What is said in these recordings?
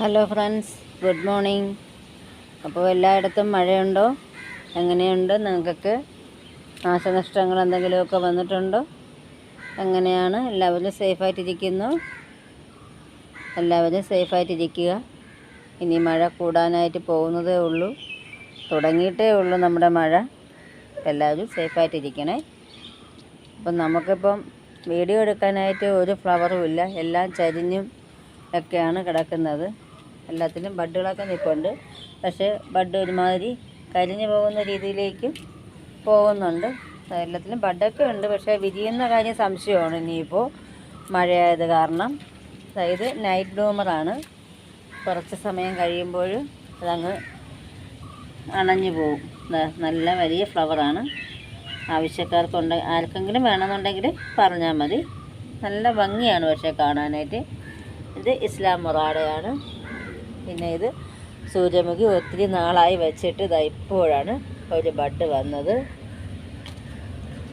Hello friends, good morning. അപ്പോൾ എല്ലായിടത്തും മഴയുണ്ടോ? എങ്ങനെയുണ്ട്? നിങ്ങൾക്കൊക്കെ നാശനഷ്ടങ്ങൾ എന്തെങ്കിലുമൊക്കെ വന്നിട്ടുണ്ടോ? എങ്ങനെയാണ്? എല്ലാവരും സേഫായിട്ടിരിക്കുന്നു. എല്ലാവരും സേഫായിട്ടിരിക്കുക. ഇനി മഴ കൂടാനായിട്ട് പോകുന്നതേ ഉള്ളൂ, തുടങ്ങിയിട്ടേ ഉള്ളൂ നമ്മുടെ മഴ. എല്ലാവരും സേഫായിട്ടിരിക്കണേ. അപ്പം നമുക്കിപ്പം വീഡിയോ എടുക്കാനായിട്ട് ഒരു ഫ്ലവറും ഇല്ല, എല്ലാം ചരിഞ്ഞും ഒക്കെയാണ് കിടക്കുന്നത്. എല്ലാത്തിലും ബഡ്ഡുകളൊക്കെ നിൽപ്പുണ്ട്, പക്ഷേ ബഡ് ഒരുമാതിരി കരിഞ്ഞു പോകുന്ന രീതിയിലേക്ക് പോകുന്നുണ്ട്. എല്ലാത്തിലും ബഡൊക്കെ ഉണ്ട്, പക്ഷേ വിരിയുന്ന കാര്യം സംശയമാണ് ഇനിയിപ്പോൾ മഴയായത് കാരണം. ഇത് നൈറ്റ് ബ്ലൂമറാണ്. കുറച്ച് സമയം കഴിയുമ്പോൾ അതങ്ങ് അണഞ്ഞു പോകും. നല്ല വലിയ ഫ്ലവറാണ്. ആവശ്യക്കാർക്കുണ്ട്, ആർക്കെങ്കിലും വേണമെന്നുണ്ടെങ്കിൽ പറഞ്ഞാൽ മതി. നല്ല ഭംഗിയാണ് പക്ഷേ കാണാനായിട്ട്. ഇത് ഇസ്ലാം മൊറാഡയാണ്. പിന്നെ ഇത് സൂര്യമുഖി. ഒത്തിരി നാളായി വെച്ചിട്ട് ഇപ്പോഴാണ് ഒരു ബഡ് വന്നത്.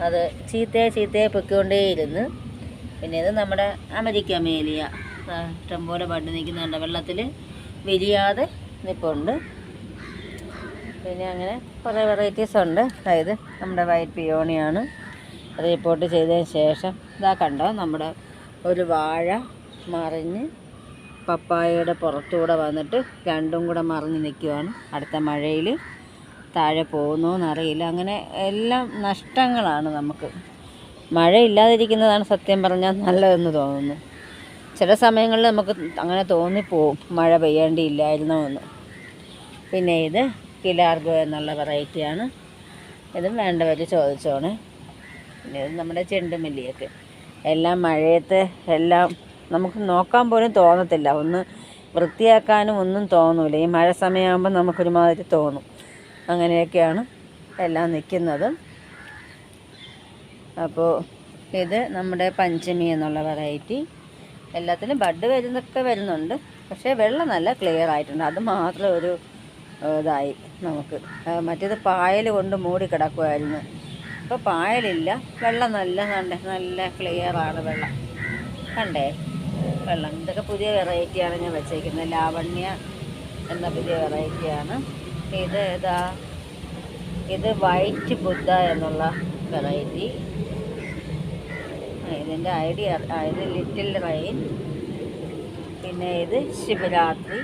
അത് ചീത്തയെ പൊയ്ക്കൊണ്ടേയിരുന്നു. പിന്നെ ഇത് നമ്മുടെ അമേരിക്ക മേലിയ. ഇഷ്ടംപോലെ ബഡ് നിൽക്കുന്നുണ്ട്, വെള്ളത്തിൽ വിരിയാതെ നിൽപ്പുണ്ട്. പിന്നെ അങ്ങനെ കുറേ വെറൈറ്റീസ് ഉണ്ട്. അതായത് നമ്മുടെ വൈറ്റ് പിയോണിയാണ്. റിപ്പോർട്ട് ചെയ്തതിന് ശേഷം ഇതാ കണ്ടോ, നമ്മുടെ ഒരു വാഴ മറിഞ്ഞ് പപ്പായയുടെ പുറത്തുകൂടെ വന്നിട്ട് രണ്ടും കൂടെ മറിഞ്ഞ് നിൽക്കുകയാണ്. അടുത്ത മഴയിൽ താഴെ പോകുന്നോന്നറിയില്ല. അങ്ങനെ എല്ലാം നഷ്ടങ്ങളാണ് നമുക്ക്. മഴയില്ലാതിരിക്കുന്നതാണ് സത്യം പറഞ്ഞാൽ നല്ലതെന്ന് തോന്നുന്നു. ചില സമയങ്ങളിൽ നമുക്ക് അങ്ങനെ തോന്നിപ്പോവും, മഴ പെയ്യേണ്ടിയില്ലായിരുന്നോ എന്ന്. പിന്നെ ഇത് കിലാർഗോ എന്നുള്ള വെറൈറ്റിയാണ്. ഇതും വേണ്ടവർ ചോദിച്ചോണേ. പിന്നെ ഇത് നമ്മുടെ ചെണ്ടുമല്ലിയൊക്കെ. എല്ലാം മഴയത്ത് എല്ലാം നമുക്ക് നോക്കാൻ പോലും തോന്നത്തില്ല, ഒന്ന് വൃത്തിയാക്കാനും ഒന്നും തോന്നില്ല. ഈ മഴ സമയമാകുമ്പോൾ നമുക്കൊരുമാതിരി തോന്നും. അങ്ങനെയൊക്കെയാണ് എല്ലാം നിൽക്കുന്നത്. അപ്പോൾ ഇത് നമ്മുടെ പഞ്ചമി എന്നുള്ള വെറൈറ്റി. എല്ലാത്തിലും ബഡ് വരുന്നുണ്ട്, പക്ഷേ വെള്ളം നല്ല ക്ലിയർ ആയിട്ടുണ്ട്. അത് മാത്രം ഒരു ഇതായി നമുക്ക്. മറ്റേത് പായൽ കൊണ്ട് മൂടി കിടക്കുമായിരുന്നു. ഇപ്പോൾ പായലില്ല, വെള്ളം നല്ല ക്ലിയറാണ് വെള്ളം. കണ്ടേ വെള്ളം. ഇതൊക്കെ പുതിയ വെറൈറ്റിയാണ് ഞാൻ വെച്ചേക്കുന്നത്. ലാവണ്യ എന്ന പുതിയ വെറൈറ്റിയാണ്. ഇത് വൈറ്റ് ബുദ്ധ എന്നുള്ള വെറൈറ്റി. ഇതിൻ്റെ ഇത് ലിറ്റിൽ റെയിൻ. പിന്നെ ഇത് ശിവരാത്രി.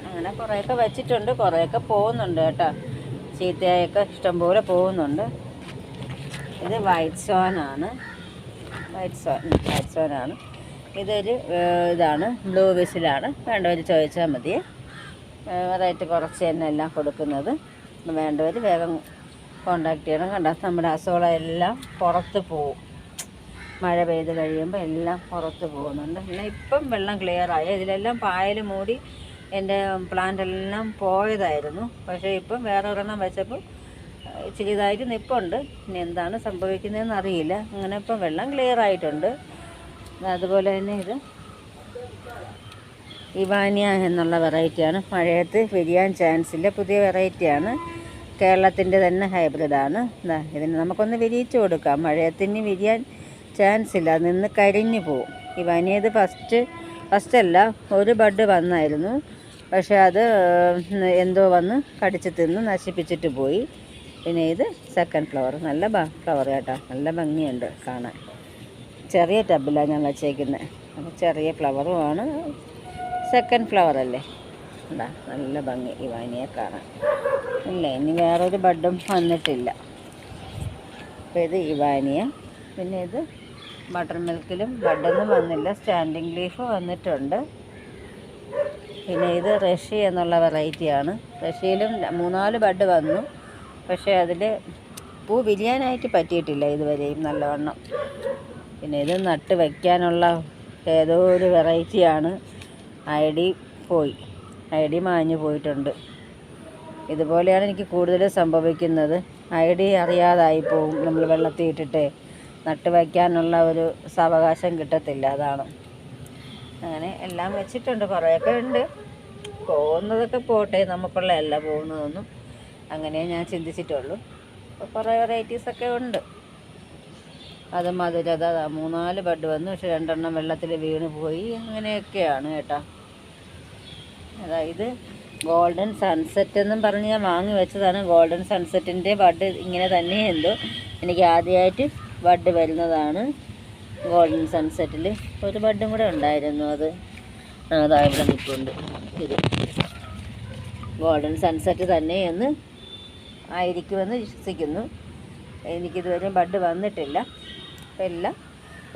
അങ്ങനെ കുറേയൊക്കെ വെച്ചിട്ടുണ്ട്, കുറേയൊക്കെ പോകുന്നുണ്ട് കേട്ടോ. ചീത്തയൊക്കെ ഇഷ്ടംപോലെ പോകുന്നുണ്ട്. ഇത് വൈറ്റ് സോനാണ്. ഇതൊരു ഇതാണ്, ബ്ലൂ വിസിലാണ്. വേണ്ടവർ ചോദിച്ചാൽ മതി. റേറ്റ് കുറച്ച് തന്നെ എല്ലാം കൊടുക്കുന്നത്. വേണ്ടവർ വേഗം കോണ്ടാക്ട് ചെയ്യണം. കണ്ടാൽ നമ്മുടെ അസോള എല്ലാം പുറത്ത് പോവും. മഴ പെയ്ത് കഴിയുമ്പോൾ എല്ലാം പുറത്ത് പോകുന്നുണ്ട്. എല്ലാം ഇപ്പം വെള്ളം ക്ലിയറായി. ഇതിലെല്ലാം പായൽ മൂടി എൻ്റെ പ്ലാന്റ് എല്ലാം പോയതായിരുന്നു. പക്ഷേ ഇപ്പം വേറെ ഒരെണ്ണം വെച്ചപ്പോൾ ഇച്ചിരി ഇതായിട്ട് നിൽപ്പുണ്ട്. ഇനി എന്താണ് സംഭവിക്കുന്നതെന്ന് അറിയില്ല. അങ്ങനെ ഇപ്പം വെള്ളം ക്ലിയറായിട്ടുണ്ട്. അതുപോലെ തന്നെ ഇത് ഇവാനിയ എന്നുള്ള വെറൈറ്റിയാണ്. മഴയത്ത് വിരിയാൻ ചാൻസ് ഇല്ല, പുതിയ വെറൈറ്റിയാണ്. കേരളത്തിൻ്റെ തന്നെ ഹൈബ്രിഡാണ്. ഇതിന് നമുക്കൊന്ന് വിരിയിച്ചു കൊടുക്കാം. മഴയത്തിന് വിരിയാൻ ചാൻസ് ഇല്ല, നിന്ന് കരിഞ്ഞു പോവും. ഇവാനിയ ഇത് ഫസ്റ്റല്ല, ഒരു ബഡ് വന്നായിരുന്നു. പക്ഷേ അത് എന്തോ വന്ന് കടിച്ച് തിന്ന് നശിപ്പിച്ചിട്ട് പോയി. പിന്നെ ഇത് സെക്കൻഡ് ഫ്ലവർ. നല്ല ഫ്ലവർ കേട്ടോ, നല്ല ഭംഗിയുണ്ട് കാണാൻ. ചെറിയ ടബിലാണ് ഞാൻ വച്ചേക്കുന്നത്. അപ്പോൾ ചെറിയ ഫ്ലവറുമാണ്. സെക്കൻഡ് ഫ്ലവർ അല്ലേ, എന്താ നല്ല ഭംഗി ഇവാനിയെ കാണാൻ. ഇല്ല, ഇനി വേറൊരു ബഡും വന്നിട്ടില്ല. അപ്പോൾ ഇത് ഇവാനിയ. പിന്നെ ഇത് ബട്ടർ മിൽക്കിലും ബഡൊന്നും വന്നില്ല, സ്റ്റാൻഡിങ് ലീഫ് വന്നിട്ടുണ്ട്. പിന്നെ ഇത് റഷി എന്നുള്ള വെറൈറ്റിയാണ്. റഷിയിലും 3-4 ബഡ് വന്നു, പക്ഷേ അതിൽ പൂ വിരിയാനായിട്ട് പറ്റിയിട്ടില്ല ഇതുവരെയും നല്ലവണ്ണം. പിന്നെ ഇത് നട്ട് വയ്ക്കാനുള്ള ഏതോ ഒരു വെറൈറ്റിയാണ്. ഐ ഡി മാഞ്ഞു പോയിട്ടുണ്ട്. ഇതുപോലെയാണ് എനിക്ക് കൂടുതൽ സംഭവിക്കുന്നത്. ഐ ഡി അറിയാതായി പോവും. നമ്മൾ വെള്ളത്തിൽ ഇട്ടിട്ട് നട്ട് വയ്ക്കാനുള്ള ഒരു സാവകാശം കിട്ടത്തില്ല, അതാണ്. അങ്ങനെ എല്ലാം വെച്ചിട്ടുണ്ട്, കുറേയൊക്കെ ഉണ്ട്. പോകുന്നതൊക്കെ പോട്ടെ, നമുക്കുള്ളതല്ല പോകുന്നതൊന്നും. അങ്ങനെ ഞാൻ ചിന്തിച്ചിട്ടുള്ളൂ. അപ്പോൾ കുറേ വെറൈറ്റീസൊക്കെ ഉണ്ട്. അത് മധുരത 3-4 ബഡ് വന്നു, പക്ഷെ 2 വെള്ളത്തിൽ വീണ് പോയി. അങ്ങനെയൊക്കെയാണ് കേട്ടോ. അതായത് ഗോൾഡൻ സൺസെറ്റ് എന്നും പറഞ്ഞ് ഞാൻ വാങ്ങി വെച്ചതാണ്. ഗോൾഡൻ സൺസെറ്റിൻ്റെ ബഡ് ഇങ്ങനെ തന്നെ എന്തോ എനിക്ക് ആദ്യമായിട്ട് ബഡ് വരുന്നതാണ്. ഗോൾഡൻ സൺസെറ്റിൽ ഒരു ബഡും കൂടെ ഉണ്ടായിരുന്നു, അതാ ഇവിടെ നിൽക്കുന്നുണ്ട്. ഇത് ഗോൾഡൻ സൺസെറ്റ് തന്നെ എന്ന് ആയിരിക്കുമെന്ന് വിശ്വസിക്കുന്നു. എനിക്കിതുവരെ ബഡ് വന്നിട്ടില്ല. അപ്പം എല്ലാം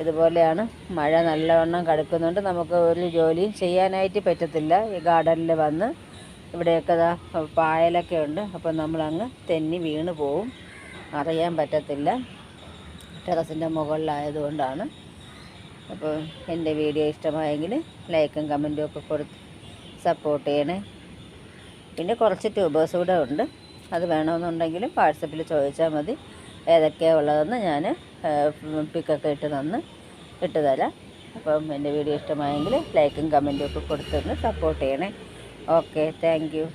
ഇതുപോലെയാണ്. മഴ നല്ലവണ്ണം കടുക്കുന്നുണ്ട്. നമുക്ക് ഒരു ജോലിയും ചെയ്യാനായിട്ട് പറ്റത്തില്ല. ഈ ഗാർഡനിൽ വന്ന് ഇവിടെയൊക്കെ പായലൊക്കെ ഉണ്ട്. അപ്പം നമ്മളങ്ങ് തെന്നി വീണ് പോവും, അറിയാൻ പറ്റത്തില്ല. ടെറസിൻ്റെ മുകളിലായതുകൊണ്ടാണ്. അപ്പോൾ എൻ്റെ വീഡിയോ ഇഷ്ടമായെങ്കിൽ ലൈക്കും കമൻറ്റും ഒക്കെ കൊടുത്ത് സപ്പോർട്ട് ചെയ്യണേ. പിന്നെ കുറച്ച് ട്യൂബേഴ്സ് കൂടെ ഉണ്ട്, അത് വേണമെന്നുണ്ടെങ്കിലും വാട്സപ്പിൽ ചോദിച്ചാൽ മതി. ഏതൊക്കെയാണ് ഉള്ളതെന്ന് ഞാൻ പിക്കൊക്കെ ഇട്ട് തരാം. അപ്പം എൻ്റെ വീഡിയോ ഇഷ്ടമായെങ്കിൽ ലൈക്കും കമൻറ്റും ഒക്കെ കൊടുത്തൊന്ന് സപ്പോർട്ട് ചെയ്യണേ. Okay, thank you.